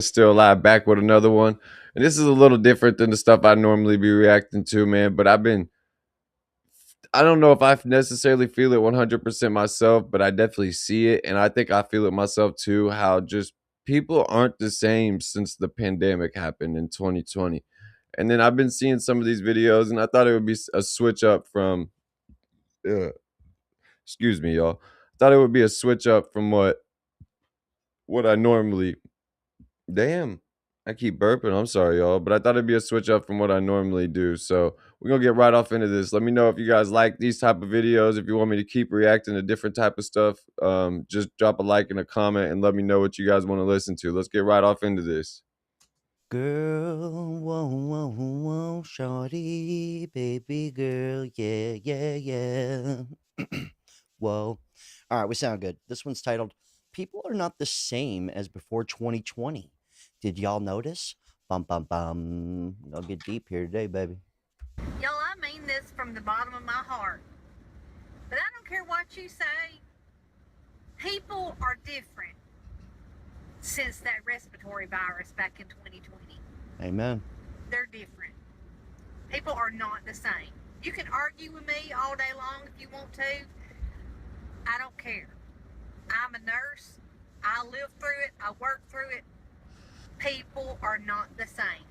Still live back with another one. And this is a little different than the stuff I normally be reacting to, man. But I don't know if I necessarily feel it 100% myself, but I definitely see it. And I think I feel it myself too, how just people aren't the same since the pandemic happened in 2020. And then I've been seeing some of these videos, and I thought it would be a switch up from, uh, excuse me, y'all. I thought it would be a switch up from what I normally. Damn. I keep burping. I'm sorry, y'all, but I thought it'd be a switch up from what I normally do. So we're gonna get right off into this. Let me know if you guys like these type of videos. If you want me to keep reacting to different type of stuff, just drop a like and a comment and let me know what you guys want to listen to. Let's get right off into this. Girl, whoa, whoa, whoa, shawty, baby girl, yeah, yeah, yeah. Whoa. All right, we sound good. This one's titled People Are Not the Same as Before 2020. Did y'all notice? Bum, bum, bum. I'll get deep here today, baby. Y'all, I mean this from the bottom of my heart. But I don't care what you say. People are different since that respiratory virus back in 2020. Amen. They're different. People are not the same. You can argue with me all day long if you want to. I don't care. I'm a nurse. I live through it. I work through it. People are not the same.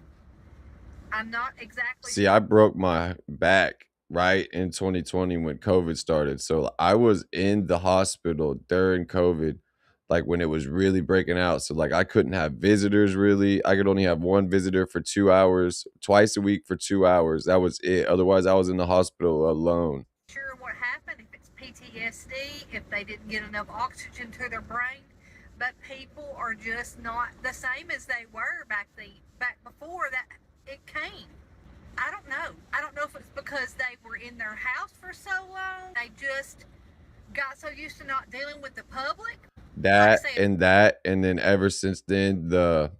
I'm not exactly. See, I broke my back right in 2020 when COVID started. So I was in the hospital during COVID, like when it was really breaking out. So like I couldn't have visitors really. I could only have one visitor for 2 hours, twice a week for 2 hours. That was it. Otherwise, I was in the hospital alone. Sure what happened, if it's PTSD, if they didn't get enough oxygen to their brain. But people are just not the same as they were back before that it came. I don't know. I don't know if it's because they were in their house for so long. They just got so used to not dealing with the public. And then ever since then, the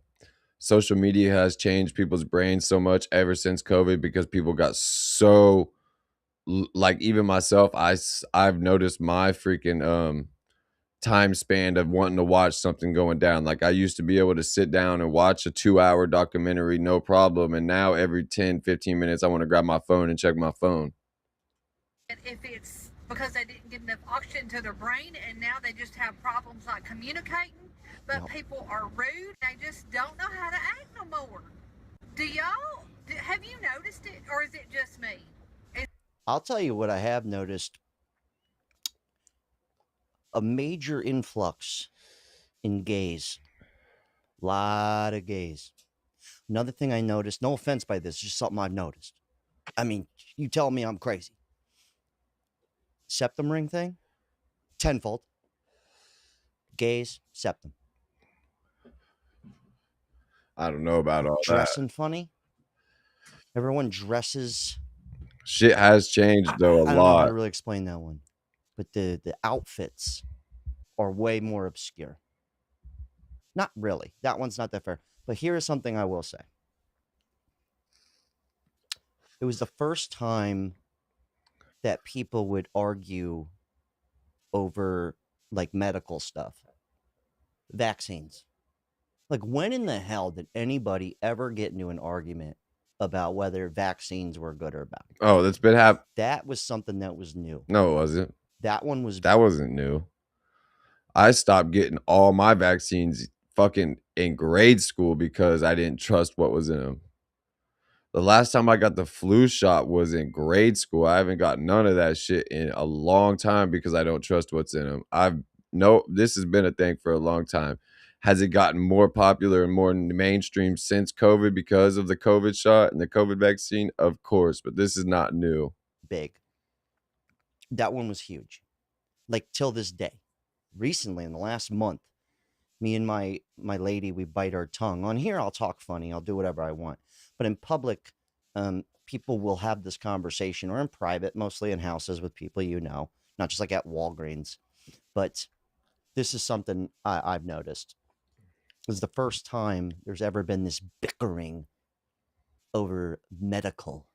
social media has changed people's brains so much ever since COVID because people got so like even myself, I've noticed my freaking time span of wanting to watch something going down. Like I used to be able to sit down and watch a 2 hour documentary, no problem. And now every 10, 15 minutes, I want to grab my phone and check my phone. If it's because they didn't get enough oxygen to their brain and now they just have problems like communicating, but people are rude. They just don't know how to act no more. Have you noticed it, or is it just me? I'll tell you what I have noticed. A major influx in gays. Lot of gays. Another thing I noticed, no offense by this, just something I've noticed. I mean, you tell me I'm crazy. Septum ring thing, tenfold. Gays, septum. I don't know about all that. Dressing funny. Everyone dresses. Shit has changed though a I don't know how lot. to really explain that one, but the outfits are way more obscure. Not really. That one's not that fair. But here is something I will say. It was the first time that people would argue over like medical stuff, vaccines. Like, when in the hell did anybody ever get into an argument about whether vaccines were good or bad? Oh, That was something that was new. No, it wasn't. That one was. That wasn't new. I stopped getting all my vaccines fucking in grade school because I didn't trust what was in them. The last time I got the flu shot was in grade school. I haven't got none of that shit in a long time because I don't trust what's in them. This has been a thing for a long time. Has it gotten more popular and more mainstream since COVID because of the COVID shot and the COVID vaccine? Of course, but this is not new. Big. That one was huge. Like, till this day. Recently, in the last month, me and my lady, we bite our tongue. On here, I'll talk funny. I'll do whatever I want. But in public, people will have this conversation, or in private, mostly in houses with people not just like at Walgreens. But this is something I've noticed. This is the first time there's ever been this bickering over medical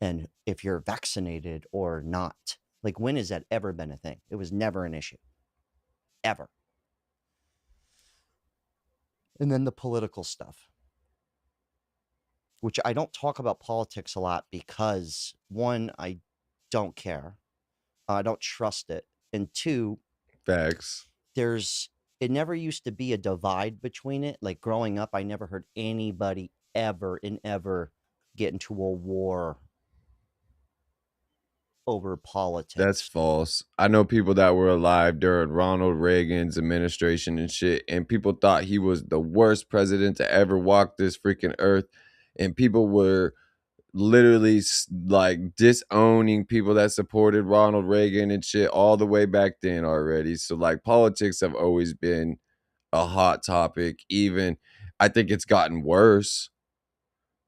and if you're vaccinated or not. Like, when has that ever been a thing? It was never an issue. Ever. And then the political stuff, which I don't talk about politics a lot because one, I don't care. I don't trust it. And two, Facts. it never used to be a divide between it. Like growing up, I never heard anybody ever get into a war over That's politics. false. I know people that were alive during Ronald Reagan's administration and shit, and people thought he was the worst president to ever walk this freaking earth. And people were literally like disowning people that supported Ronald Reagan and shit all the way back then already. So like politics have always been a hot topic. Even I think it's gotten worse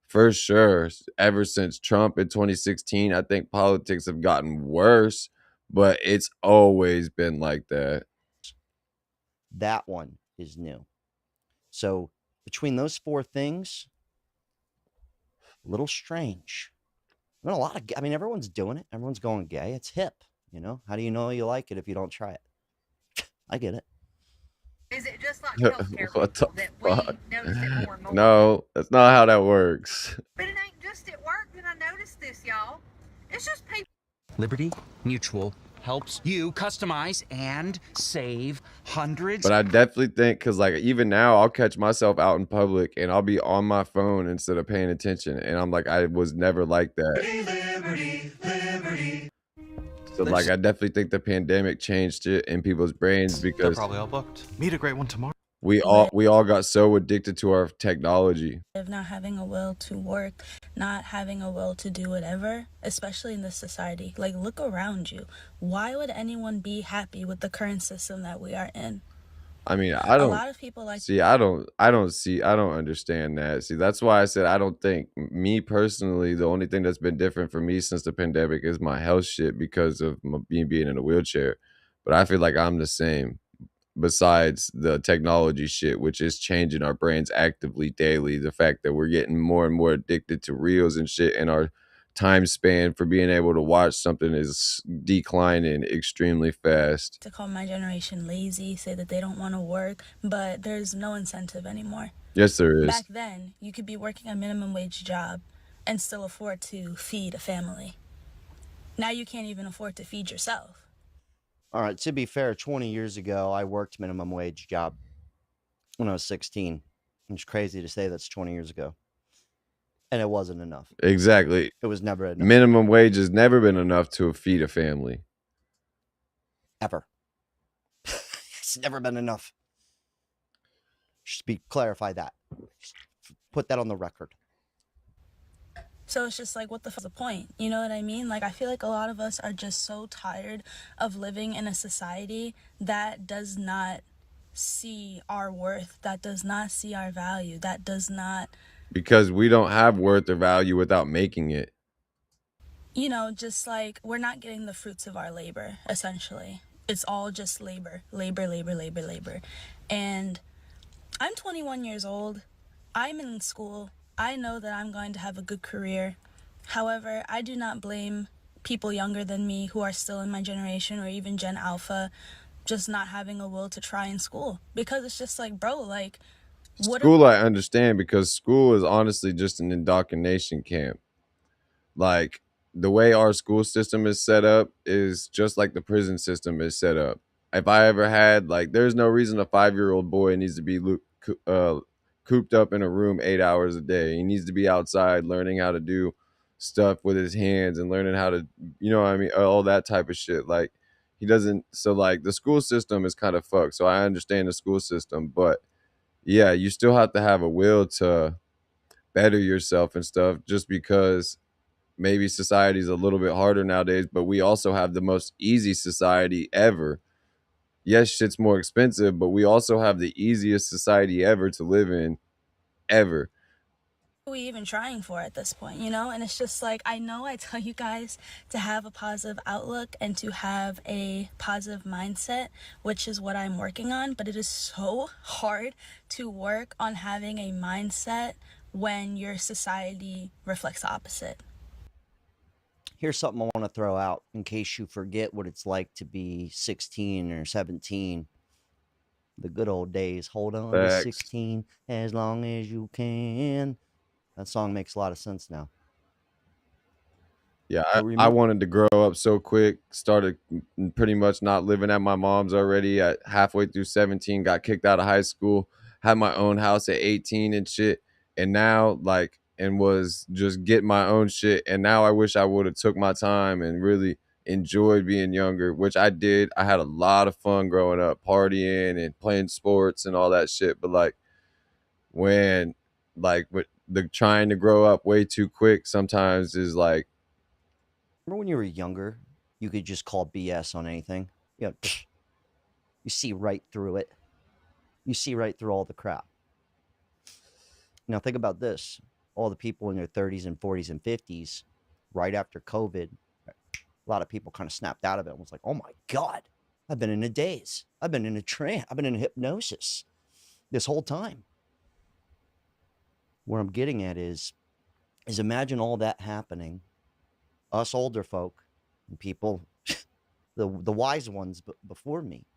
for sure. Ever since Trump in 2016, I think politics have gotten worse, but it's always been like that. That one is new. So between those four things, a little strange. I mean, everyone's doing it. Everyone's going gay. It's hip. You know, how do you know you like it if you don't try it? I get it. Is it just like healthcare What the people that we fuck? notice it more and more? No, that's not how that works. But it ain't just at work that I noticed this, y'all. It's just people. Liberty Mutual helps you customize and save hundreds. But I definitely think, because like even now I'll catch myself out in public and I'll be on my phone instead of paying attention, and I'm like, I was never like that. Liberty. So like I definitely think the pandemic changed it in people's brains They're because probably all booked. Meet a great one tomorrow. we all got so addicted to our technology. Of not having a will to work, not having a will to do whatever, especially in this society. Like, look around you. Why would anyone be happy with the current system that we are in? I mean, I A don't lot of people like see. I don't understand that. See, that's why I said I don't think, me personally, the only thing that's been different for me since the pandemic is my health shit because of me being in a wheelchair. But I feel like I'm the same. Besides the technology shit, which is changing our brains actively daily, the fact that we're getting more and more addicted to reels and shit, and our time span for being able to watch something is declining extremely fast. to call my generation lazy, say that they don't want to work, but there's no incentive anymore. Yes, there is. Back then, you could be working a minimum wage job and still afford to feed a family. Now you can't even afford to feed yourself. All right, to be fair, 20 years ago, I worked minimum wage job when I was 16. It's crazy to say that's 20 years ago. And it wasn't enough. Exactly. It was never enough. Minimum wage has never been enough to feed a family. Ever. It's never been enough. Just clarify that. Put that on the record. So it's just like, what the fuck's the point? You know what I mean? Like, I feel like a lot of us are just so tired of living in a society that does not see our worth, that does not see our value, that does not, Because we don't have worth or value without making it. you know, just like we're not getting the fruits of our labor, essentially. It's all just labor. And I'm 21 years old. I'm in school. I know that I'm going to have a good career. However, I do not blame people younger than me who are still in my generation or even Gen Alpha just not having a will to try in school. Because it's just like, bro, like, what School, I understand, because school is honestly just an indoctrination camp. Like, the way our school system is set up is just like the prison system is set up. If I ever had, like, there's no reason a 5-year-old boy needs to be cooped up in a room 8 hours a day. He needs to be outside learning how to do stuff with his hands and learning how to, you know what I mean, all that type of shit. Like, he doesn't. So like the school system is kind of fucked. So I understand the school system, but yeah, you still have to have a will to better yourself and stuff, just because maybe society is a little bit harder nowadays, but we also have the most easy society ever. Yes, shit's more expensive, but we also have the easiest society ever to live in, ever. are we even trying for at this point, you know? And it's just like, I know I tell you guys to have a positive outlook and to have a positive mindset, which is what I'm working on, but it is so hard to work on having a mindset when your society reflects the opposite. Here's something I want to throw out in case you forget what it's like to be 16 or 17. The good old days. Hold on to Facts. 16 as long as you can. That song makes a lot of sense now. Yeah, But I remember, wanted to grow up so quick. Started pretty much not living at my mom's already at halfway through 17. Got kicked out of high school. Had my own house at 18 and shit. And now like and was just getting my own shit. And now I wish I would have took my time and really enjoyed being younger, which I did. I had a lot of fun growing up, partying and playing sports and all that shit. But when with the trying to grow up way too quick sometimes is like, when you were younger, you could just call BS on anything. You see right through it. You see right through all the crap. Now think about this. All the people in their 30s and 40s and 50s, right after COVID, a lot of people kind of snapped out of it and was like, oh my God, I've been in a daze. I've been in a trance. I've been in hypnosis this whole time. Where I'm getting at is imagine all that happening. Us older folk and people, the wise ones before me,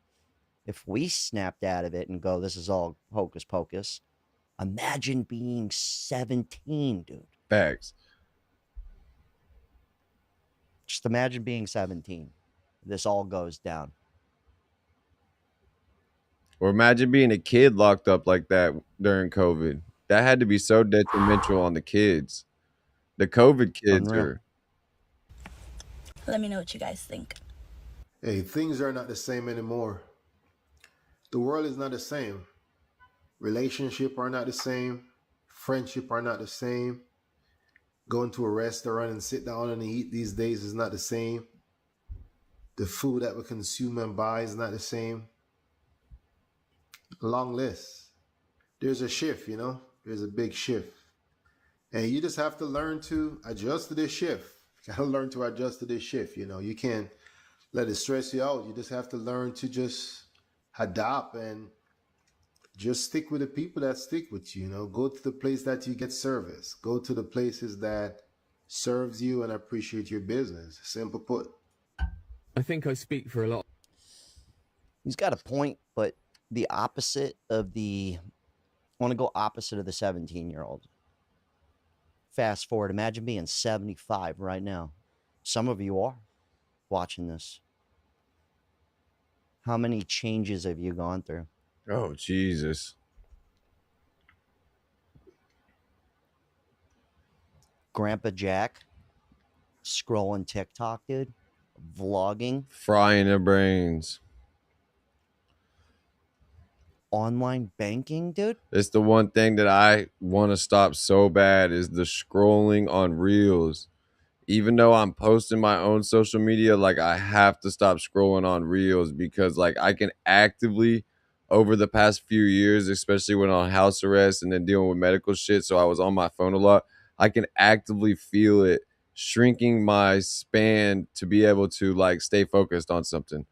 if we snapped out of it and go, this is all hocus pocus, imagine being 17, dude. facts. Just imagine being 17. This all goes down. Or imagine being a kid locked up like that during COVID. That had to be so detrimental on the kids. The COVID kids Unreal. are. Let me know what you guys think. Hey, things are not the same anymore. The world is not the same. Relationship are not the same. Friendship are not the same. Going to a restaurant and sit down and eat these days is not the same. The food that we consume and buy is not the same. Long list. There's a shift, there's a big shift. And you just have to learn to adjust to this shift. You gotta learn to adjust to this shift. You can't let it stress you out. You just have to learn to just adapt and just stick with the people that stick with you. Go to the place that you get service. Go to the places that serves you and appreciate your business. Simple put. I think I speak for a lot. He's got a point, but the opposite of I want to go opposite of the 17-year-old. Fast forward, imagine being 75 right now. Some of you are watching this. How many changes have you gone through? Oh, Jesus. Grandpa Jack scrolling TikTok, dude. Vlogging. Frying their brains. Online banking, dude. It's the one thing that I want to stop so bad is the scrolling on Reels. Even though I'm posting my own social media, I have to stop scrolling on Reels because I can actively, over the past few years, especially when on house arrest and then dealing with medical shit, so I was on my phone a lot, I can actively feel it shrinking my span to be able to stay focused on something.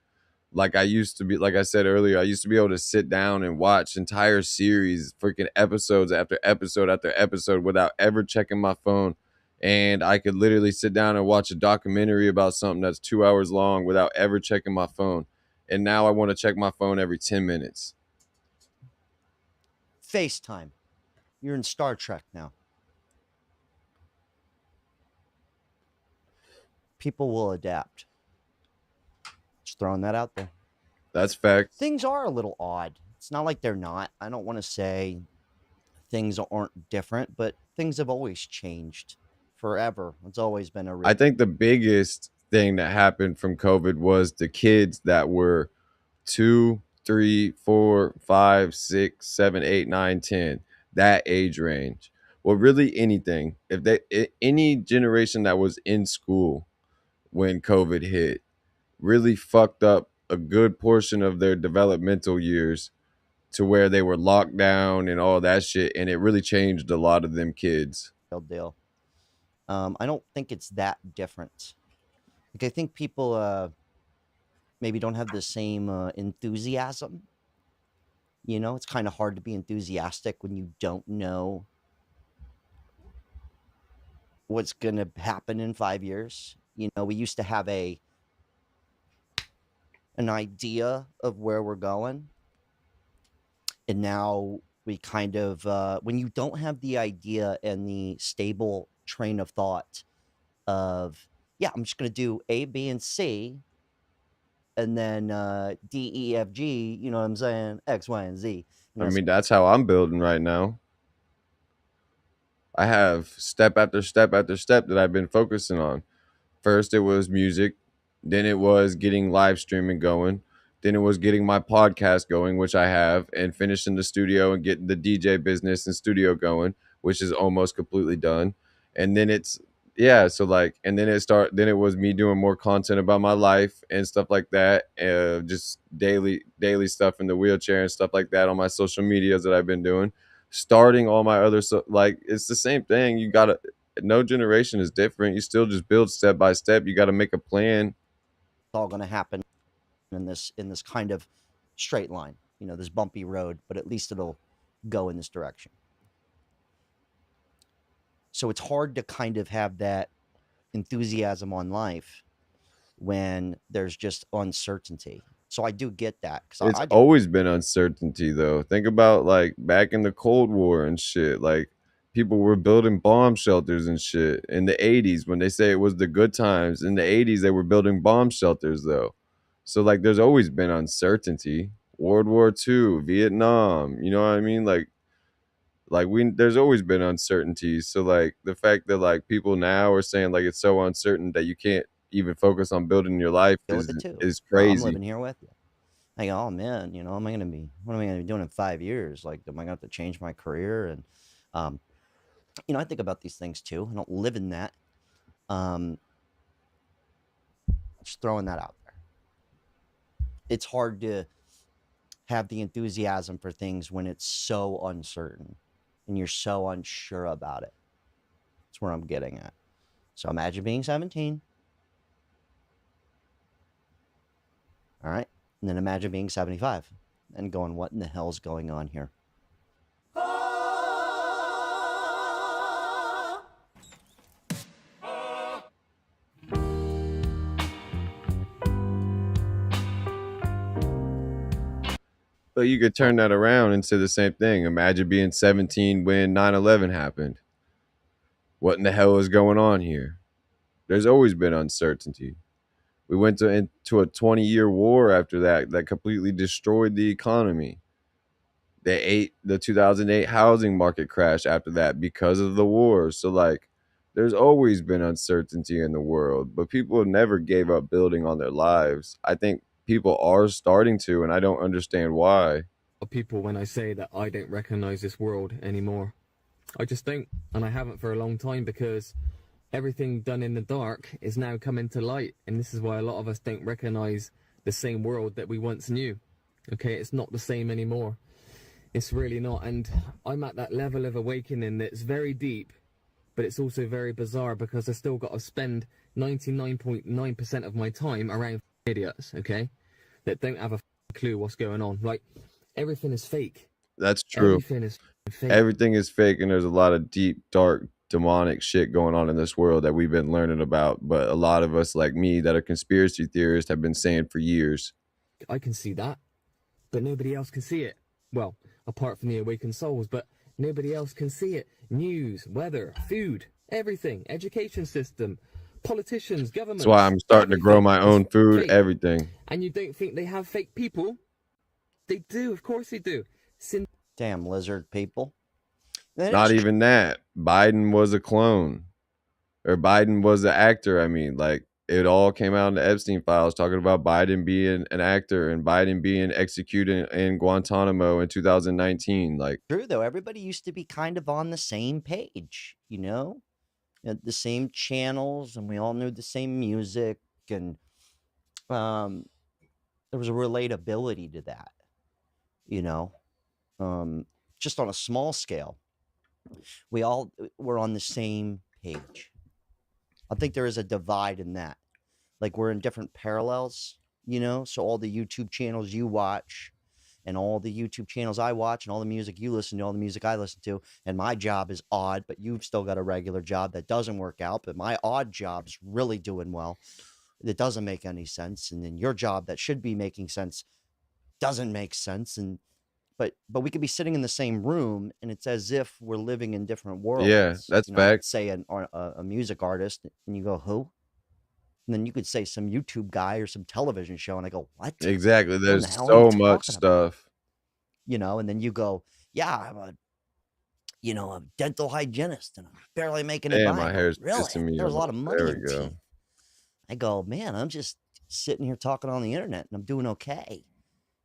I used to be, like I said earlier, I used to be able to sit down and watch entire series, freaking episodes after episode after episode without ever checking my phone. And I could literally sit down and watch a documentary about something that's 2 hours long without ever checking my phone. And now I want to check my phone every 10 minutes. FaceTime. You're in Star Trek now. People will adapt. Just throwing that out there. That's fact. Things are a little odd. It's not like they're not. I don't want to say things aren't different, but things have always changed forever. It's always been I think the biggest thing that happened from COVID was the kids that were 2, 3, 4, 5, 6, 7, 8, 9, 10, that age range. Well, really anything. Any generation that was in school when COVID hit really fucked up a good portion of their developmental years to where they were locked down and all that shit, and it really changed a lot of them kids. deal. I don't think it's that different. I think people maybe don't have the same enthusiasm. It's kind of hard to be enthusiastic when you don't know what's going to happen in 5 years. We used to have an idea of where we're going. And now we kind of, when you don't have the idea and the stable train of thought of, yeah, I'm just going to do A, B, and C, and then D, E, F, G, you know what I'm saying? X, Y, and Z. And I that's mean, that's how I'm building right now. I have step after step after step that I've been focusing on. First, it was music. Then it was getting live streaming going. Then it was getting my podcast going, which I have, and finishing the studio and getting the DJ business and studio going, which is almost completely done. And then it's yeah, so like, and then it was me doing more content about my life and stuff like that, just daily stuff in the wheelchair and stuff like that on my social medias that I've been doing. Starting all my other like it's the same thing. You gotta no generation is different. You still just build step by step. You got to make a plan. all going to happen in this kind of straight line, you know, this bumpy road, but at least it'll go in this direction. So it's hard to kind of have that enthusiasm on life when there's just uncertainty. So I do get that. It's always been uncertainty, though. Think about like back in the Cold War and shit. Like people were building bomb shelters and shit in the 80s when they say it was the good times. In the 80s, they were building bomb shelters, though. So like there's always been uncertainty. World War II, Vietnam, you know what I mean? Like there's always been uncertainty. So like the fact that like people now are saying like it's so uncertain that you can't even focus on building your life is I'm crazy. living here with you. I go, oh man, you know, what am I going to be doing in 5 years? Like, am I going to have to change my career? And, you know, I think about these things too. I don't live in that. Just throwing that out there. It's hard to have the enthusiasm for things when it's so uncertain and you're so unsure about it. That's where I'm getting at. So imagine being 17. All right. And then imagine being 75 and going, what in the hell is going on here? But you could turn that around and say the same thing. Imagine being 17 when 9/11 happened. What in the hell is going on here? There's always been uncertainty. We went into a 20-year war after that completely destroyed the economy. The 2008 housing market crashed after that because of the war. So like there's always been uncertainty in the world, but people never gave up building on their lives. I think people are starting to, and I don't understand why. People when I say that I don't recognize this world anymore. I just don't, and I haven't for a long time, because everything done in the dark is now coming to light, and this is why a lot of us don't recognize the same world that we once knew. Okay, it's not the same anymore. It's really not, and I'm at that level of awakening that's very deep, but it's also very bizarre because I still got to spend 99.9% of my time around idiots, okay, that don't have a clue what's going on. Like, everything is fake. That's true. Everything is fake. Everything is fake, and there's a lot of deep, dark, demonic shit going on in this world that we've been learning about. But a lot of us, like me, that are conspiracy theorists, have been saying for years. I can see that, but nobody else can see it. Well, apart from the awakened souls, but nobody else can see it. News, weather, food, everything, education system, politicians, governments. That's why I'm starting to grow my own food, everything. And you don't think they have fake people? They do, of course they do. Damn lizard people. Not even that. Biden was a clone. Or Biden was an actor. I mean, like, it all came out in the Epstein files talking about Biden being an actor and Biden being executed in Guantanamo in 2019. Like, true, though. Everybody used to be kind of on the same page, you know? The same channels, and we all knew the same music, and there was a relatability to that, you know? Just on a small scale, we all were on the same page. I think there is a divide in that. Like, we're in different parallels, you know? So all the YouTube channels you watch and all the YouTube channels I watch and all the music you listen to, all the music I listen to, and my job is odd, but you've still got a regular job that doesn't work out, but my odd job's really doing well. It doesn't make any sense. And then your job that should be making sense doesn't make sense. but we could be sitting in the same room, and it's as if we're living in different Yeah, worlds. that's You know, let's facts. say a music artist, and you go, who? And then you could say some YouTube guy or some television show, and I go, what? Exactly. What in There's the hell are you so much talking about? stuff. You know, and then you go, yeah, I'm a dental hygienist, and I'm barely making it Damn, by. my I go, hair's really? pissing me There's a lot off. of money There we in go. teeth. I go, man, I'm just sitting here talking on the internet, and I'm doing okay.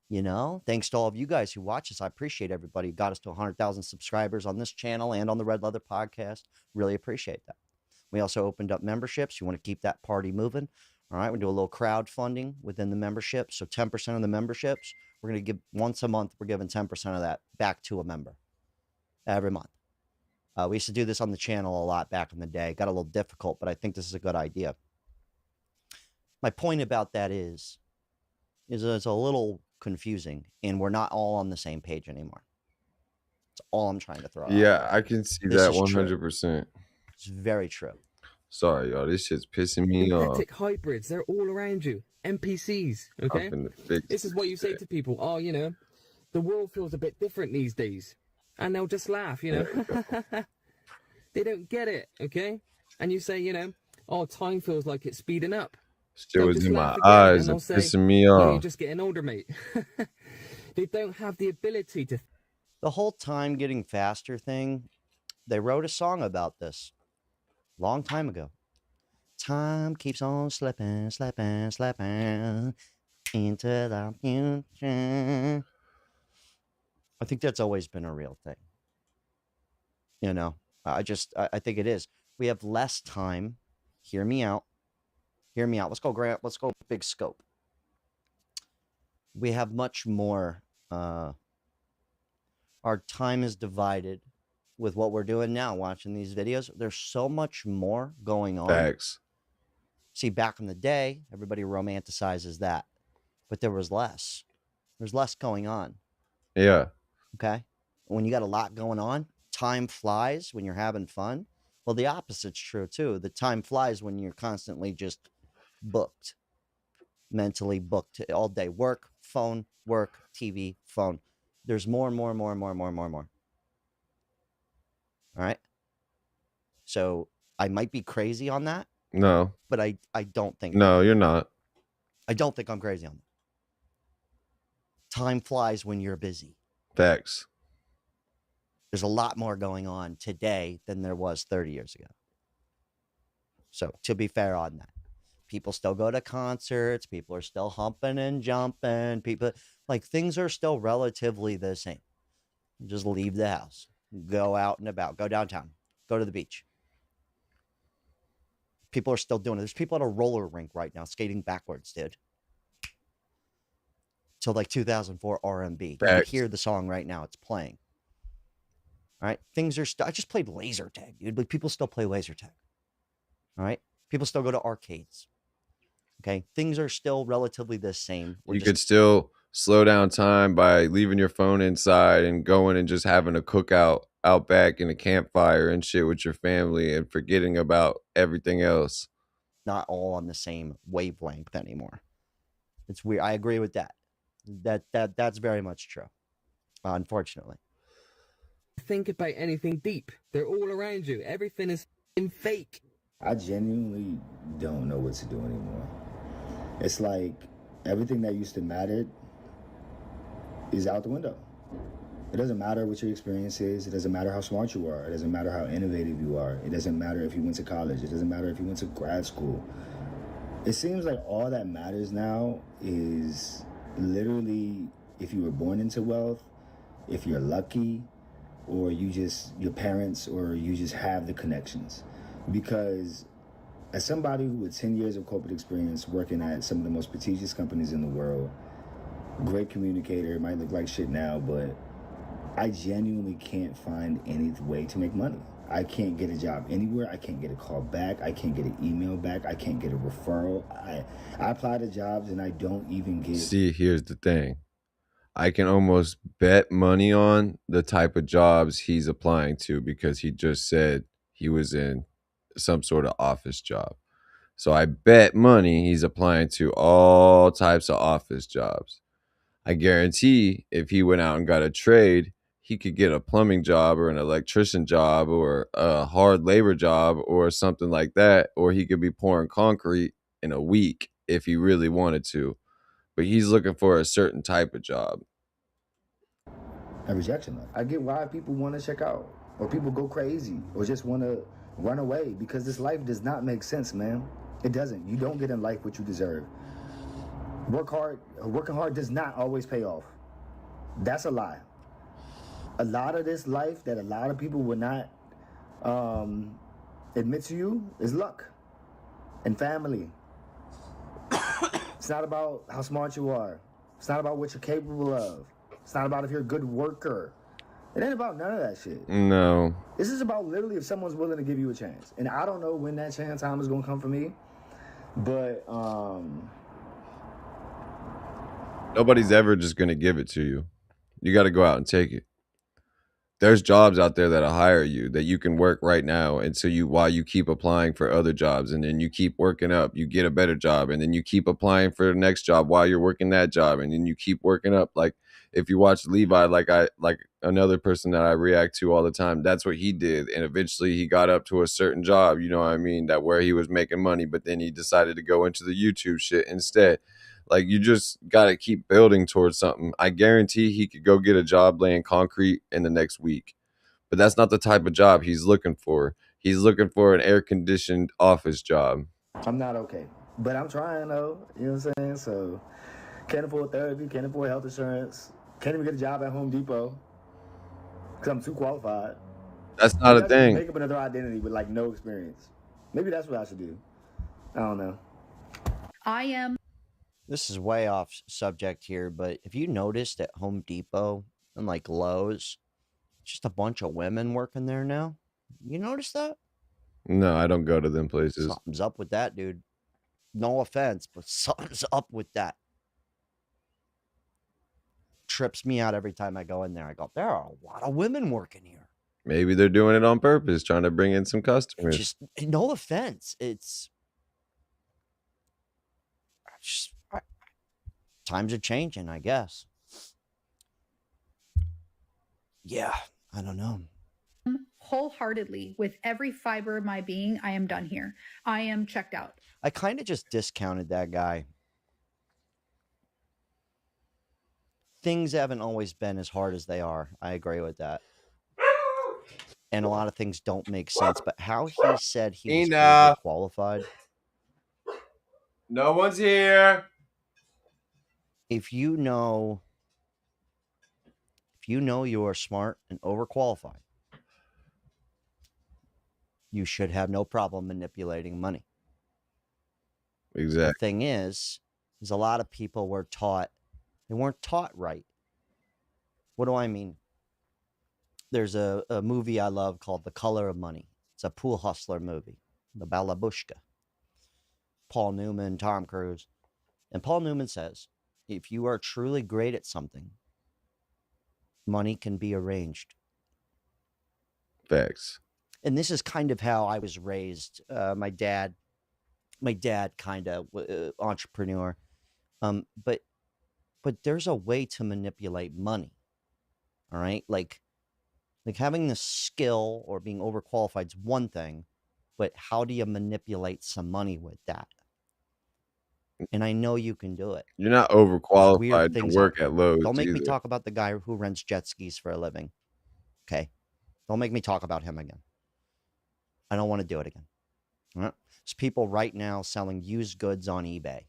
You know, thanks to all of you guys who watch us. I appreciate everybody who got us to 100,000 subscribers on this channel and on the Red Leather podcast. Really appreciate that. We also opened up memberships. You want to keep that party moving. All right. We do a little crowdfunding within the membership. So 10% of the memberships, we're going to give once a month. We're giving 10% of that back to a member every month. We used to do this on the channel a lot back in the day. Got a little difficult, but I think this is a good idea. My point about that is it's a little confusing, and we're not all on the same page anymore. That's all I'm trying to throw out. Yeah, I can see This that is true. 100%. It's very true. Sorry, y'all. This shit's pissing me off. Synthetic hybrids, they're all around you. NPCs, okay? I'm finna fix This is what you say that. to people. Oh, you know, the world feels a bit different these days. And they'll just laugh, you know? They don't get it, okay? And you say, you know, oh, time feels like it's speeding up. Shit They'll was just in laugh my again, eyes and and they'll say, pissing me yeah, you're off. just getting older, mate. They don't have the ability to The whole time getting faster thing, they wrote a song about this long time ago. Time keeps on slipping, slipping, slipping into the future. I think that's always been a real thing. You know, I think it is. We have less time. Hear me out. Hear me out. Let's go, Grant. Let's go big scope. We have much more. Our time is divided with what we're doing now, watching these videos. There's so much more going on. Facts. See, back in the day, everybody romanticizes that, but there was less. There's less going on. Yeah. Okay. When you got a lot going on, time flies when you're having fun. Well, the opposite's true too. The time flies when you're constantly just booked, mentally booked all day. Work, phone, work, TV, phone. There's more and more and more and more and more and more and more. All right. So I might be crazy on that, No. but I don't think. No, you're not. I don't think I'm crazy on that. Time flies when you're busy. Facts. There's a lot more going on today than there was 30 years ago. So to be fair on that, people still go to concerts. People are still humping and jumping. People, like, things are still relatively the same. Just leave the house, go out and about, go downtown, go to the beach. People are still doing it. There's people at a roller rink right now skating backwards, dude. So like 2004 R&B. You can Facts. hear the song right now. It's playing. All right. Things are I just played laser tag, dude. But people still play laser tag. All right. People still go to arcades. Okay. Things are still relatively the same. You could still slow down time by leaving your phone inside and going and just having a cookout out back in a campfire and shit with your family and forgetting about everything else. Not all on the same wavelength anymore. It's weird. I agree with that. That's very much true. Unfortunately. think about anything deep. They're all around you. Everything is fake. I genuinely don't know what to do anymore. It's like everything that used to matter is out the window. It doesn't matter what your experience is. It doesn't matter how smart you are. It doesn't matter how innovative you are. It doesn't matter if you went to college. It doesn't matter if you went to grad school. It seems like all that matters now is literally if you were born into wealth, if you're lucky, or your parents, or you just have the connections. Because as somebody who with 10 years of corporate experience working at some of the most prestigious companies in the world, great communicator, might look like shit now, but I genuinely can't find any way to make money. I can't get a job anywhere. I can't get a call back. I can't get an email back. I can't get a referral. I apply to jobs and I don't even get... See, here's the thing. I can almost bet money on the type of jobs he's applying to because he just said he was in some sort of office job. So I bet money he's applying to all types of office jobs. I guarantee if he went out and got a trade, he could get a plumbing job or an electrician job or a hard labor job or something like that, or he could be pouring concrete in a week if he really wanted to. But he's looking for a certain type of job. A rejection. I get why people want to check out, or people go crazy, or just want to run away, because this life does not make sense, man. It doesn't. You don't get in life what you deserve. Working hard does not always pay off. That's a lie. A lot of this life that a lot of people would not admit to you is luck and family. It's not about how smart you are. It's not about what you're capable of. It's not about if you're a good worker. It ain't about none of that shit. No. This is about literally if someone's willing to give you a chance. And I don't know when that chance time is going to come for me, but nobody's ever just going to give it to you. You got to go out and take it. There's jobs out there that'll hire you that you can work right now. And so while you keep applying for other jobs, and then you keep working up, you get a better job, and then you keep applying for the next job while you're working that job, and then you keep working up. Like if you watch Levi, like another person that I react to all the time, that's what he did. And eventually he got up to a certain job, you know what I mean, that where he was making money, but then he decided to go into the YouTube shit instead. Like, you just got to keep building towards something. I guarantee he could go get a job laying concrete in the next week. But that's not the type of job he's looking for. He's looking for an air-conditioned office job. I'm not okay. But I'm trying, though. You know what I'm saying? So, can't afford therapy, can't afford health insurance, can't even get a job at Home Depot because I'm too qualified. That's not a thing. Make up another identity with, like, no experience. Maybe that's what I should do. I don't know. This is way off subject here, but if you noticed at Home Depot and like Lowe's, just a bunch of women working there now. You notice that? No, I don't go to them places. Something's up with that, dude. No offense, but something's up with that. Trips me out every time I go in there. I go, there are a lot of women working here. Maybe they're doing it on purpose, trying to bring in some customers. Just no offense. Times are changing, I guess. Yeah, I don't know. Wholeheartedly, with every fiber of my being, I am done here. I am checked out. I kind of just discounted that guy. Things haven't always been as hard as they are. I agree with that. And a lot of things don't make sense. But how he said he was overqualified. No one's here. If you know you are smart and overqualified, you should have no problem manipulating money. Exactly. The thing is a lot of people were taught, they weren't taught right. What do I mean? There's a movie I love called The Color of Money. It's a pool hustler movie, the Balabushka. Paul Newman, Tom Cruise. And Paul Newman says, if you are truly great at something, money can be arranged. Facts. And this is kind of how I was raised. My dad kind of entrepreneur. But there's a way to manipulate money. All right? Like having the skill or being overqualified is one thing, but how do you manipulate some money with that? And I know you can do it. You're not overqualified to work at Lowe's. Don't make me talk about the guy who rents jet skis for a living. Okay? Don't make me talk about him again. I don't want to do it again. All right? There's people right now selling used goods on eBay.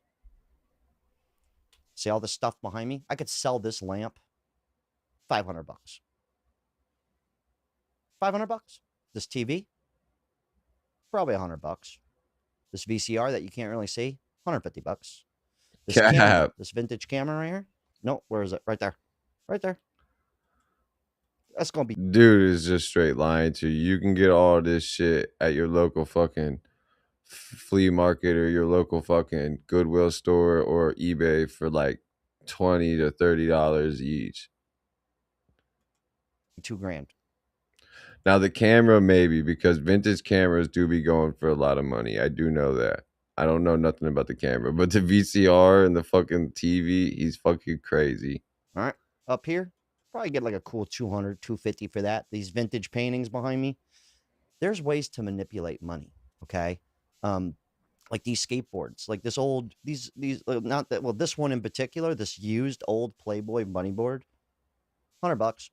See all this stuff behind me? I could sell this lamp $500. $500. This TV? Probably $100. This VCR that you can't really see? $150. This camera, this vintage camera right here? No, where is it? Right there. Right there. That's gonna be. Dude is just straight lying to you. You can get all this shit at your local fucking flea market or your local fucking Goodwill store or eBay for like $20 to $30 each. $2,000. Now the camera maybe, because vintage cameras do be going for a lot of money. I do know that. I don't know nothing about the camera, but the VCR and the fucking TV, he's fucking crazy. All right. Up here, probably get like a cool 200, 250 for that. These vintage paintings behind me. There's ways to manipulate money. Okay. Like these skateboards, like this old, these, not that, well, this one in particular, this used old Playboy money board, $100.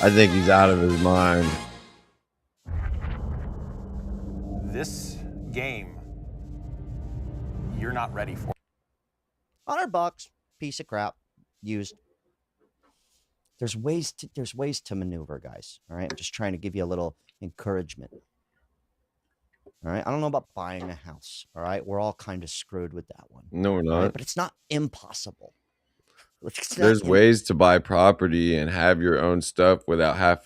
I think he's out of his mind. This game, you're not ready for. $100, piece of crap, used. There's ways to maneuver, guys. All right, I'm just trying to give you a little encouragement. All right, I don't know about buying a house. All right, we're all kind of screwed with that one. No, we're All not. right, but it's not impossible. There's ways to buy property and have your own stuff without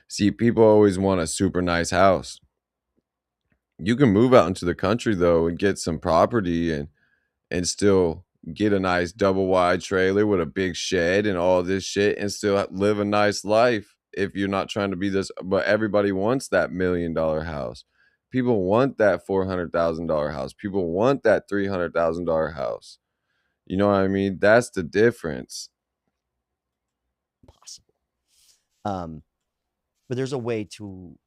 see, people always want a super nice house. You can move out into the country though and get some property and still get a nice double wide trailer with a big shed and all this shit and still live a nice life if you're not trying to be this. But everybody wants that $1 million house. People want that $400,000 house. People want that $300,000 house. You know what I mean? That's the difference. Possible. But there's a way to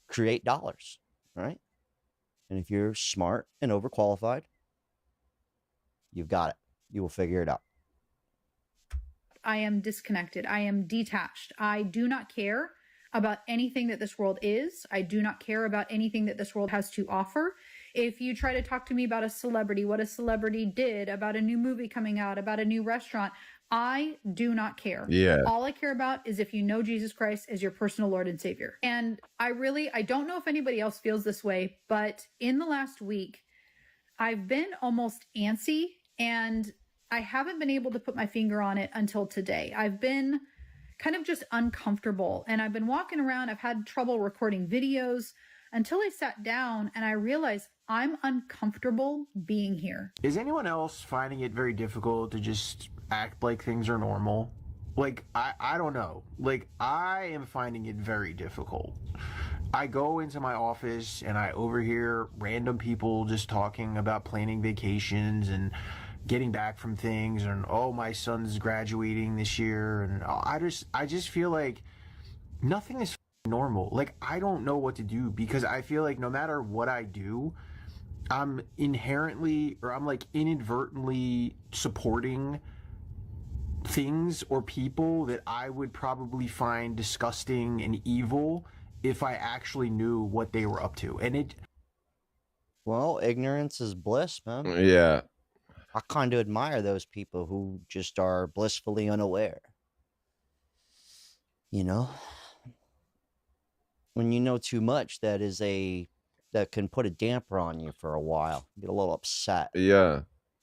create dollars, right? And if you're smart and overqualified, you've got it. You will figure it out. I am disconnected. I am detached. I do not care about anything that this world is. I do not care about anything that this world has to offer. If you try to talk to me about a celebrity, what a celebrity did, about a new movie coming out, about a new restaurant, I do not care. Yeah. All I care about is if you know Jesus Christ as your personal Lord and Savior. And I don't know if anybody else feels this way, but in the last week, I've been almost antsy and I haven't been able to put my finger on it until today. I've been kind of just uncomfortable and I've been walking around. I've had trouble recording videos until I sat down and I realized I'm uncomfortable being here. Is anyone else finding it very difficult to just act like things are normal? Like, I don't know. Like, I am finding it very difficult. I go into my office and I overhear random people just talking about planning vacations and getting back from things, and oh, my son's graduating this year, and I just feel like nothing is normal. Like, I don't know what to do because I feel like no matter what I do, I'm inherently, or I'm like inadvertently supporting things or people that I would probably find disgusting and evil if I actually knew what they were up to. And Well, ignorance is bliss, man. Yeah. I kind of admire those people who just are blissfully unaware. You know? When you know too much, that can put a damper on you for a while. Get a little upset. Yeah.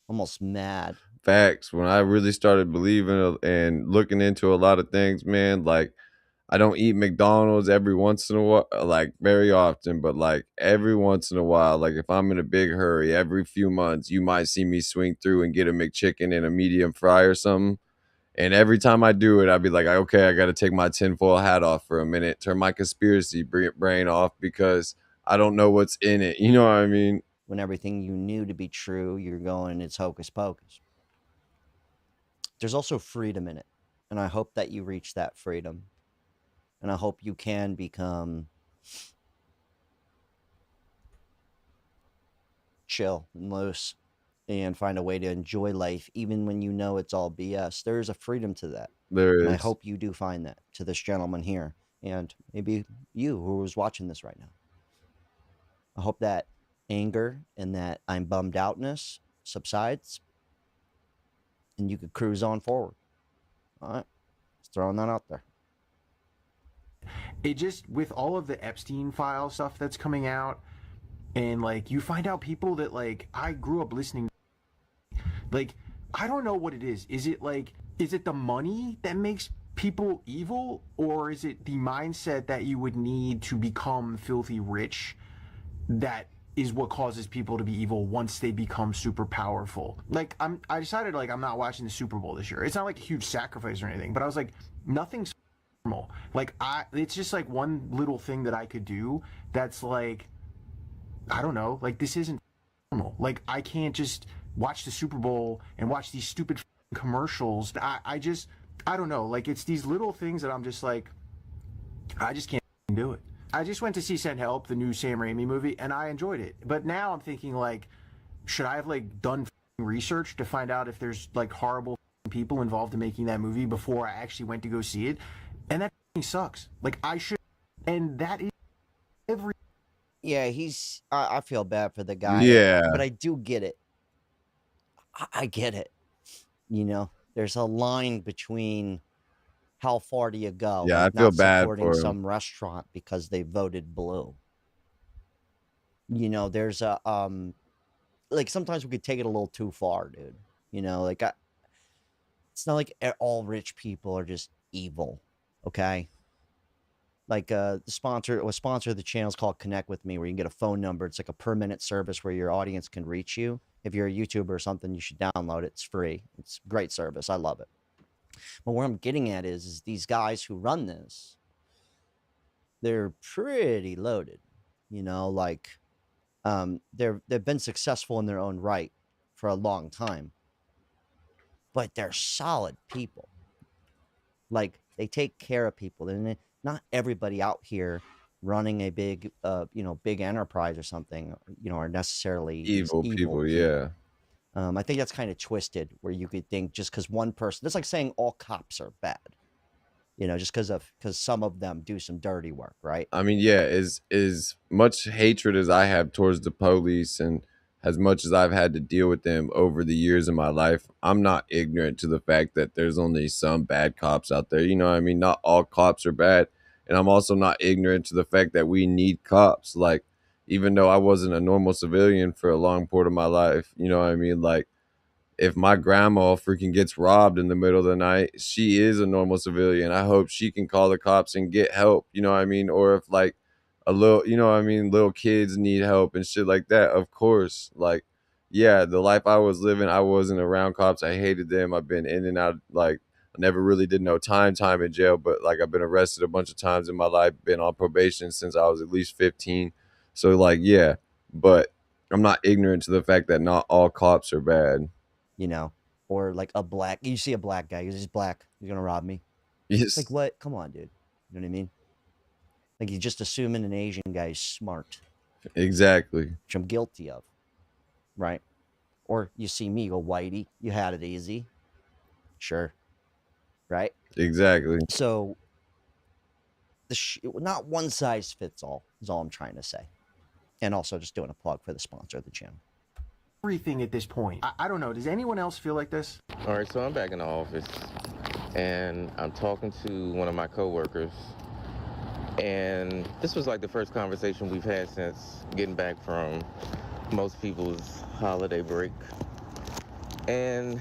Almost mad. Facts. When I really started believing and looking into a lot of things, man, like, I don't eat McDonald's every once in a while, like very often, but like every once in a while, like if I'm in a big hurry, every few months, you might see me swing through and get a McChicken and a medium fry or something. And every time I do it, I'd be like, okay, I got to take my tinfoil hat off for a minute, turn my conspiracy brain off because I don't know what's in it. You know what I mean? When everything you knew to be true, you're going, it's hocus pocus. There's also freedom in it. And I hope that you reach that freedom. And I hope you can become chill and loose and find a way to enjoy life, even when you know it's all BS. There is a freedom to that. There is. And I hope you do find that to this gentleman here. And maybe you who is watching this right now. I hope that anger and that I'm bummed outness subsides. And you could cruise on forward. All right. Just throwing that out there. It just, with all of the Epstein file stuff that's coming out, and like you find out people that like I grew up listening to, like, I don't know what it is. Is it the money that makes people evil, or is it the mindset that you would need to become filthy rich that is what causes people to be evil once they become super powerful? Like, I decided like I'm not watching the Super Bowl this year. It's not like a huge sacrifice or anything, but I was like, nothing's normal. Like, it's just like one little thing that I could do that's like I don't know, like this isn't normal. Like I can't just watch the Super Bowl and watch these stupid commercials. I don't know. Like it's these little things that I'm just like, I just can't do it. I just went to see Send Help, the new Sam Raimi movie, and I enjoyed it. But now I'm thinking like, should I have like done research to find out if there's like horrible people involved in making that movie before I actually went to go see it? And that sucks. Like I should, and that is every. Yeah, I feel bad for the guy. Yeah. But I do get it. I get it. You know, there's a line between how far do you go? Yeah, like I feel not bad supporting for him. some restaurant because they voted blue. You know, there's a like sometimes we could take it a little too far, dude. You know, like it's not like all rich people are just evil, okay? Like the sponsor of the channel is called Connect With Me, where you can get a phone number. It's like a per minute service where your audience can reach you. If you're a YouTuber or something, you should download it. It's free. It's a great service. I love it. But where I'm getting at is these guys who run this, they're pretty loaded. You know, like they've been successful in their own right for a long time. But they're solid people. Like they take care of people. And not everybody out here running a big big enterprise or something, are necessarily Evil people, yeah. I think that's kind of twisted, where you could think just because one person, that's like saying all cops are bad, just because some of them do some dirty work, right? I mean, yeah, as much hatred as I have towards the police and as much as I've had to deal with them over the years of my life, I'm not ignorant to the fact that there's only some bad cops out there. You know what I mean? Not all cops are bad. And I'm also not ignorant to the fact that we need cops. Like, even though I wasn't a normal civilian for a long part of my life, you know what I mean? Like, if my grandma freaking gets robbed in the middle of the night, she is a normal civilian. I hope she can call the cops and get help, you know what I mean? Or if like a little, you know what I mean, little kids need help and shit like that, of course. Like, yeah, the life I was living, I wasn't around cops. I hated them. I've been in and out, like, I never really did no time in jail, but like I've been arrested a bunch of times in my life, been on probation since I was at least 15. So like, yeah, but I'm not ignorant to the fact that not all cops are bad. Or like you see a black guy, he's just black, he's gonna rob me. Yes. It's like, what? Come on, dude. You know what I mean? Like, you're just assuming an Asian guy's smart. Exactly. Which I'm guilty of. Right? Or you see me, you go, Whitey, you had it easy. Sure. Right? Exactly. So, not one size fits all is all I'm trying to say. And also just doing a plug for the sponsor of the channel. Everything at this point. I don't know. Does anyone else feel like this? All right, so I'm back in the office, and I'm talking to one of my coworkers, and this was like the first conversation we've had since getting back from most people's holiday break. And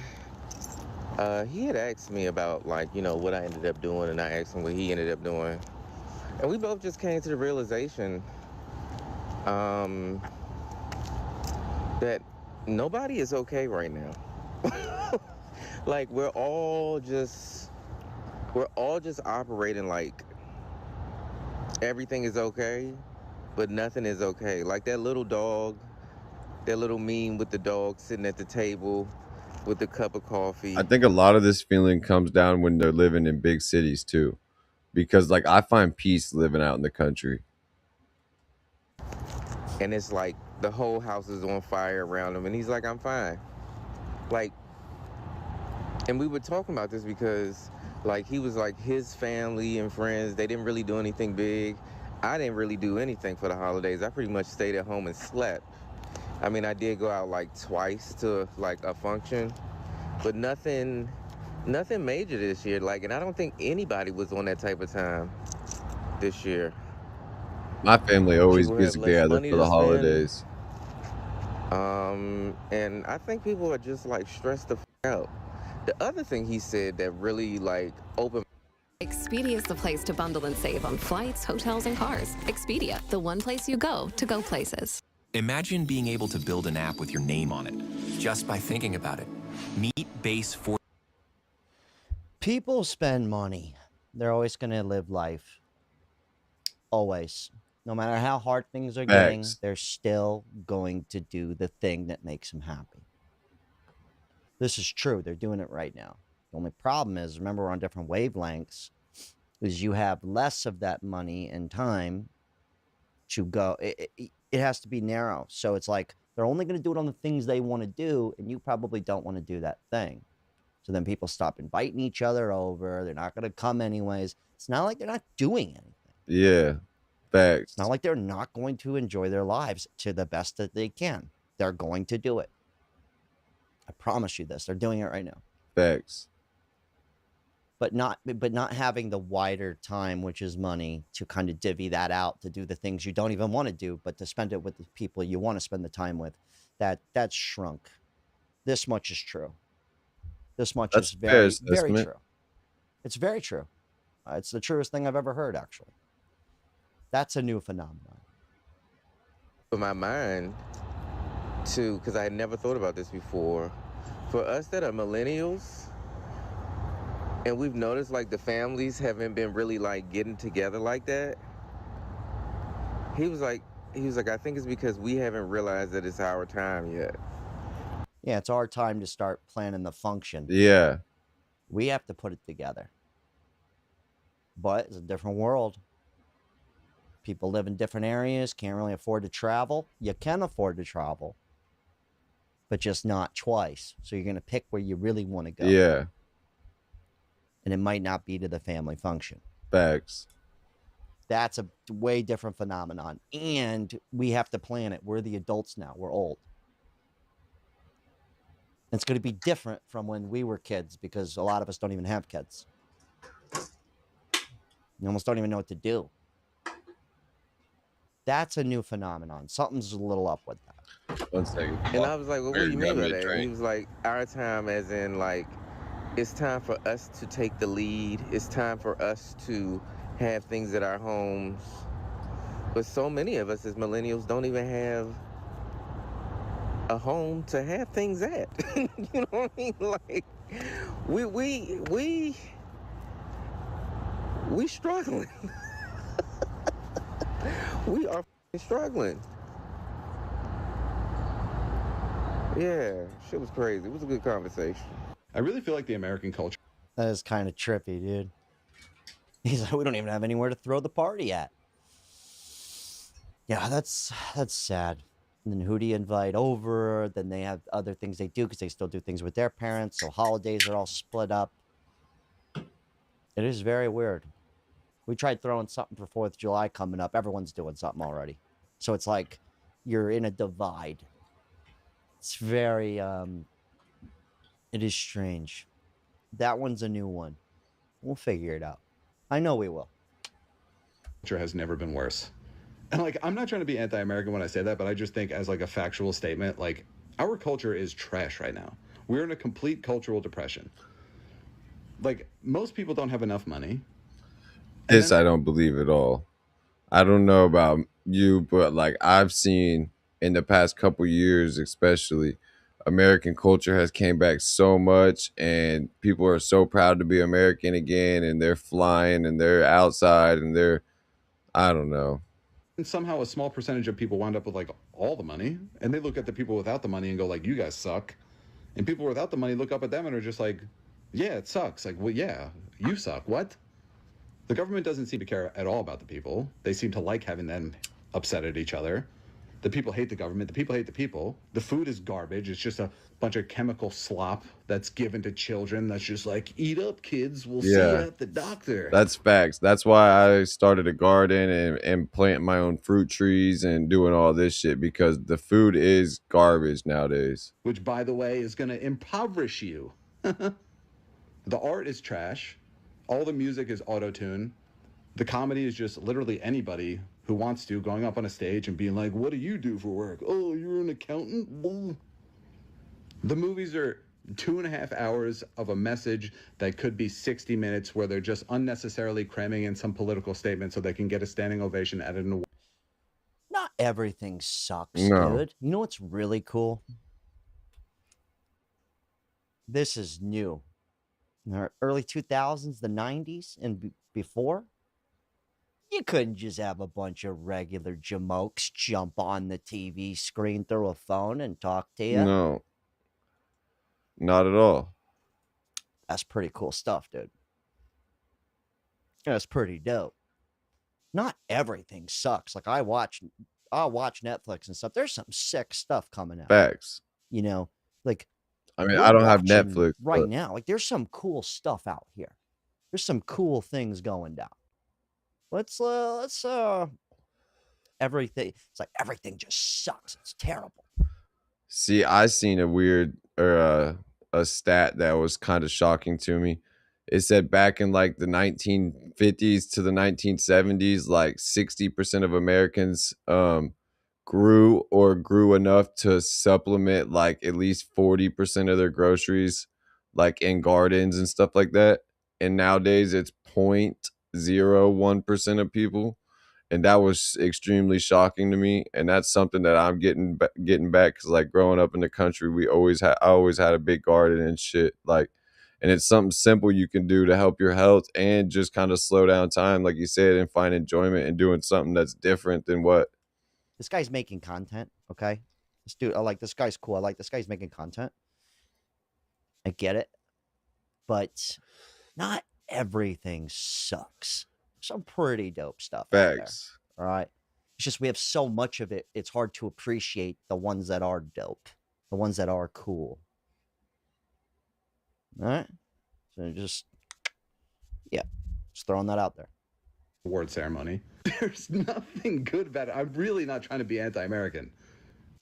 he had asked me about, like, what I ended up doing, and I asked him what he ended up doing. And we both just came to the realization that nobody is okay right now. Like, we're all just operating like everything is okay, but nothing is okay. Like that little dog, that little meme with the dog sitting at the table with a cup of coffee. I think a lot of this feeling comes down when they're living in big cities too, because like I find peace living out in the country. And it's like the whole house is on fire around him, and he's like, I'm fine. Like, and we were talking about this because, like, he was like, his family and friends, they didn't really do anything big. I didn't really do anything for the holidays. I pretty much stayed at home and slept. I mean, I did go out like twice to like a function, but nothing major this year. Like, and I don't think anybody was on that type of time this year. My family always People gets have less together money for to the spend. holidays. And I think people are just like stressed the f out. The other thing he said that really like opened. Expedia is the place to bundle and save on flights, hotels, and cars. Expedia, the one place you go to go places. Imagine being able to build an app with your name on it, just by thinking about it. Meet Base 4. People spend money. They're always going to live life. Always. No matter how hard things are getting, Facts. they're still going to do the thing that makes them happy. This is true. They're doing it right now. The only problem is, remember, we're on different wavelengths, is you have less of that money and time to go. It has to be narrow. So it's like they're only going to do it on the things they want to do, and you probably don't want to do that thing. So then people stop inviting each other over. They're not going to come anyways. It's not like they're not doing anything. Yeah. Facts. It's not like they're not going to enjoy their lives to the best that they can. They're going to do it. I promise you this. They're doing it right now. Facts. But not having the wider time, which is money, to kind of divvy that out to do the things you don't even want to do, but to spend it with the people you want to spend the time with. That's shrunk. This much is true. This much That's is fair very, very assessment. true. It's very true. It's the truest thing I've ever heard, actually. That's a new phenomenon. For my mind, too, because I had never thought about this before. For us that are millennials, and we've noticed like the families haven't been really like getting together like that. He was like, I think it's because we haven't realized that it's our time yet. Yeah, it's our time to start planning the function. Yeah. We have to put it together. But it's a different world. People live in different areas, can't really afford to travel. You can afford to travel, but just not twice. So you're going to pick where you really want to go. Yeah. And it might not be to the family function. Facts. That's a way different phenomenon. And we have to plan it. We're the adults now. We're old. It's going to be different from when we were kids because a lot of us don't even have kids. You almost don't even know what to do. That's a new phenomenon. Something's a little up with that. 1 second. And I was like, well, what do you mean by that? And he Drink. was like, our time as in like, it's time for us to take the lead. It's time for us to have things at our homes. But so many of us as millennials don't even have a home to have things at. You know what I mean? Like, we struggling. We are struggling. Yeah, shit was crazy. It was a good conversation. I really feel like the American culture. That is kind of trippy, dude. He's like, we don't even have anywhere to throw the party at. Yeah, that's sad. And then who do you invite over? Then they have other things they do because they still do things with their parents. So holidays are all split up. It is very weird. We tried throwing something for 4th of July coming up. Everyone's doing something already. So it's like you're in a divide. It's very, it is strange. That one's a new one. We'll figure it out. I know we will. Culture has never been worse. And like, I'm not trying to be anti-American when I say that, but I just think as like a factual statement, like our culture is trash right now. We're in a complete cultural depression. Like most people don't have enough money. This I don't believe at all. I don't know about you, but like I've seen in the past couple years, especially, American culture has came back so much, and people are so proud to be American again, and they're flying and they're outside and they're, I don't know. And somehow a small percentage of people wind up with like all the money, and they look at the people without the money and go like, you guys suck. And people without the money look up at them and are just like, yeah, it sucks. Like, well, yeah, you suck. What? The government doesn't seem to care at all about the people. They seem to like having them upset at each other. The people hate the government. The people hate the people. The food is garbage. It's just a bunch of chemical slop that's given to children. That's just like, eat up, kids. We'll see you at the doctor. That's facts. That's why I started a garden and planting my own fruit trees and doing all this shit, because the food is garbage nowadays. Which, by the way, is going to impoverish you. The art is trash. All the music is auto-tune. The comedy is just literally anybody who wants to going up on a stage and being like, what do you do for work? Oh, you're an accountant? Bull. The movies are 2.5 hours of a message that could be 60 minutes where they're just unnecessarily cramming in some political statement so they can get a standing ovation at an award. Not everything sucks, No. dude. You know what's really cool? This is new. In the early 2000s, the 90s, and before, You couldn't just have a bunch of regular jamokes jump on the TV screen through a phone and talk to you. No, not at all. That's pretty cool stuff, dude. That's pretty dope. Not everything sucks. Like I'll watch Netflix and stuff. There's some sick stuff coming out. Facts. You know, like I mean, we're I don't have watching Netflix right but now. Like there's some cool stuff out here. There's some cool things going down. Let's everything. It's like everything just sucks. It's terrible. See, I seen a weird or a stat that was kind of shocking to me. It said back in like the 1950s to the 1970s, like 60% of Americans grew enough to supplement like at least 40% of their groceries like in gardens and stuff like that. And nowadays it's 0.01% of people. And that was extremely shocking to me. And that's something that I'm getting back because like growing up in the country, I always had a big garden and shit. Like, and it's something simple you can do to help your health and just kind of slow down time, like you said, and find enjoyment in doing something that's different than what. This guy's making content, okay? This dude, I like this guy's cool. I like this guy's making content. I get it. But not everything sucks. Some pretty dope stuff out there. Facts. All right. It's just we have so much of it, it's hard to appreciate the ones that are dope, the ones that are cool. All right. So just throwing that out there. Award ceremony. There's nothing good about it. I'm really not trying to be anti-American,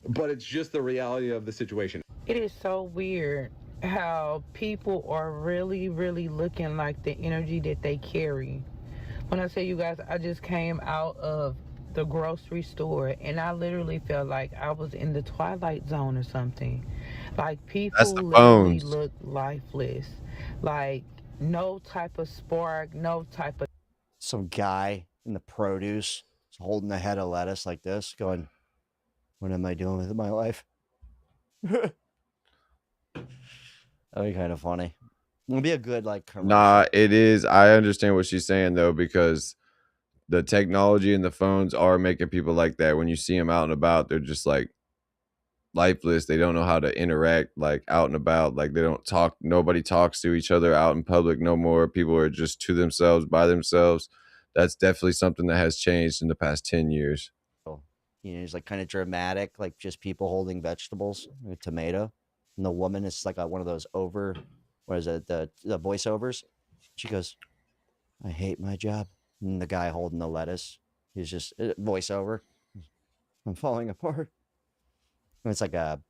but it's just the reality of the situation. It is so weird how people are really, really looking like the energy that they carry. When I say you guys, I just came out of the grocery store and I literally felt like I was in the Twilight Zone or something. Like people literally look lifeless. Like no type of spark, no type of... Some guy in the produce is holding a head of lettuce like this, going, what am I doing with my life? That'd be kind of funny. It'll be a good like commercial. Nah, it is. I understand what she's saying though, because the technology and the phones are making people like that. When you see them out and about, they're just like lifeless. They don't know how to interact like out and about. Like they don't talk. Nobody talks to each other out in public no more. People are just to themselves, by themselves. That's definitely something that has changed in the past 10 years. You know, it's like kind of dramatic, like just people holding vegetables, like a tomato. And the woman is like one of those the voiceovers. She goes, I hate my job. And the guy holding the lettuce, he's just voiceover. I'm falling apart. And it's like a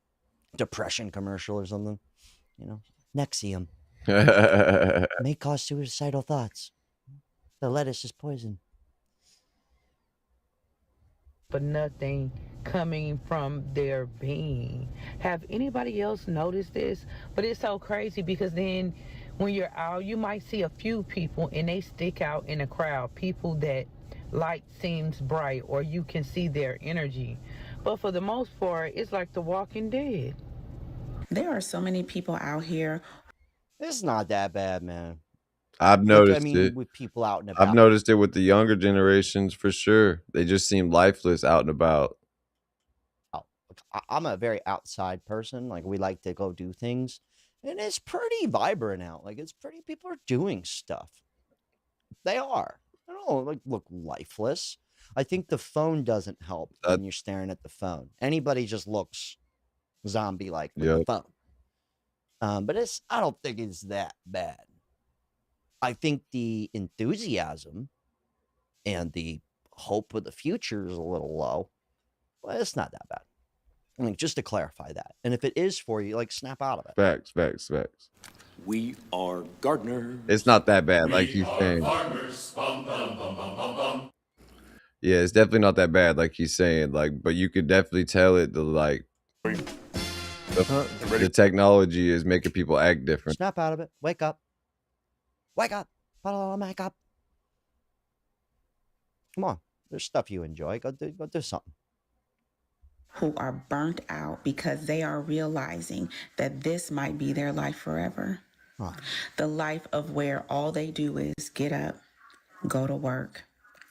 depression commercial or something. You know, Nexium may cause suicidal thoughts. The lettuce is poison. But nothing coming from their being. Have anybody else noticed this? But it's so crazy because then when you're out, you might see a few people and they stick out in a crowd. People that light seems bright or you can see their energy. But for the most part, it's like The Walking Dead. There are so many people out here. It's not that bad, man. I've noticed it. With people out and about. I've noticed it with the younger generations for sure. They just seem lifeless out and about. I'm a very outside person. Like we like to go do things, and it's pretty vibrant out. Like it's pretty. People are doing stuff. They are. I don't know, like look lifeless. I think the phone doesn't help when you're staring at the phone. Anybody just looks zombie-like with the phone. But I don't think it's that bad. I think the enthusiasm and the hope of the future is a little low, but it's not that bad. I mean, just to clarify that. And if it is for you, like snap out of it. Facts. We are gardeners. It's not that bad, like you saying. Yeah, it's definitely not that bad, like he's saying. Like, but you could definitely tell it. The technology is making people act different. Snap out of it. Wake up. Wake up. Put on makeup. Come on. There's stuff you enjoy. Go do something. Who are burnt out because they are realizing that this might be their life forever. Huh. The life of where all they do is get up, go to work,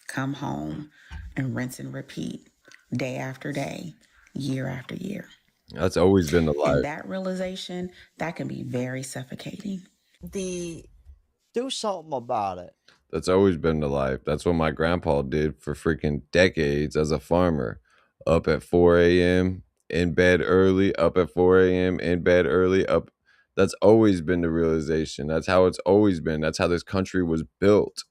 come home, and rinse and repeat day after day, year after year. That's always been the life. And that realization, that can be very suffocating. Do something about it. That's always been the life. That's what my grandpa did for freaking decades as a farmer. Up at 4 a.m., in bed early, up at 4 a.m., in bed early, up. That's always been the realization. That's how it's always been. That's how this country was built.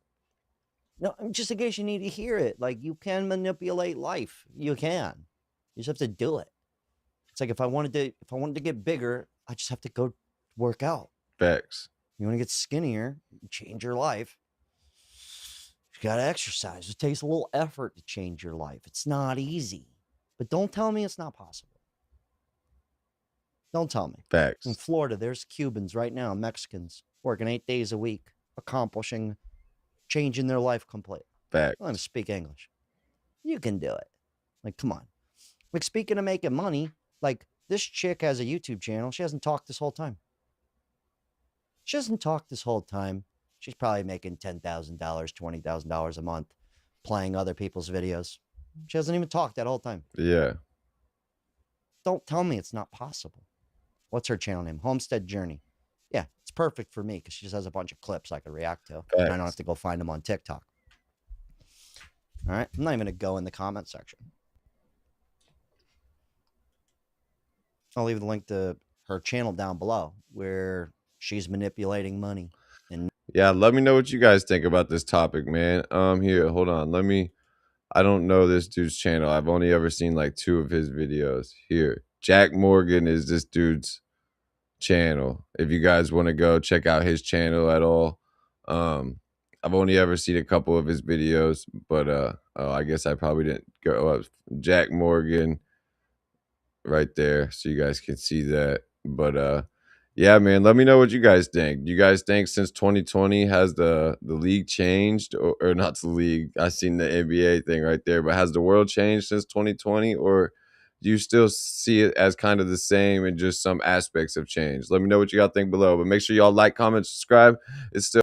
No, just in case you need to hear it, like, you can manipulate life. You can. You just have to do it. It's like if I wanted to get bigger, I just have to go work out. Facts. You want to get skinnier, change your life. You got to exercise. It takes a little effort to change your life. It's not easy. But don't tell me it's not possible. Don't tell me. Facts. In Florida, there's Cubans right now, Mexicans, working 8 days a week, changing their life complete. Facts. Let them speak English. You can do it. Like, come on. Like, speaking of making money, like, this chick has a YouTube channel. She hasn't talked this whole time. She's probably making $10,000, $20,000 a month playing other people's videos. She hasn't even talked that whole time. Yeah. Don't tell me it's not possible. What's her channel name? Homestead Journey. Yeah, it's perfect for me because she just has a bunch of clips I can react to. And I don't have to go find them on TikTok. All right? I'm not even going to go in the comment section. I'll leave the link to her channel down below where she's manipulating money. And yeah, let me know what you guys think about this topic, man. Here, hold on. I don't know this dude's channel. I've only ever seen like 2 of his videos. Here, Jack Morgan is this dude's channel. If you guys want to go check out his channel at all. I've only ever seen a couple of his videos, but I guess I probably didn't go up. Jack Morgan right there, so you guys can see that. But yeah, man, let me know what you guys think. Do you guys think since 2020 has the league changed, or not the league? I seen the NBA thing right there, but has the world changed since 2020, or do you still see it as kind of the same and just some aspects have changed? Let me know what you guys think below. But make sure y'all like, comment, subscribe. It's still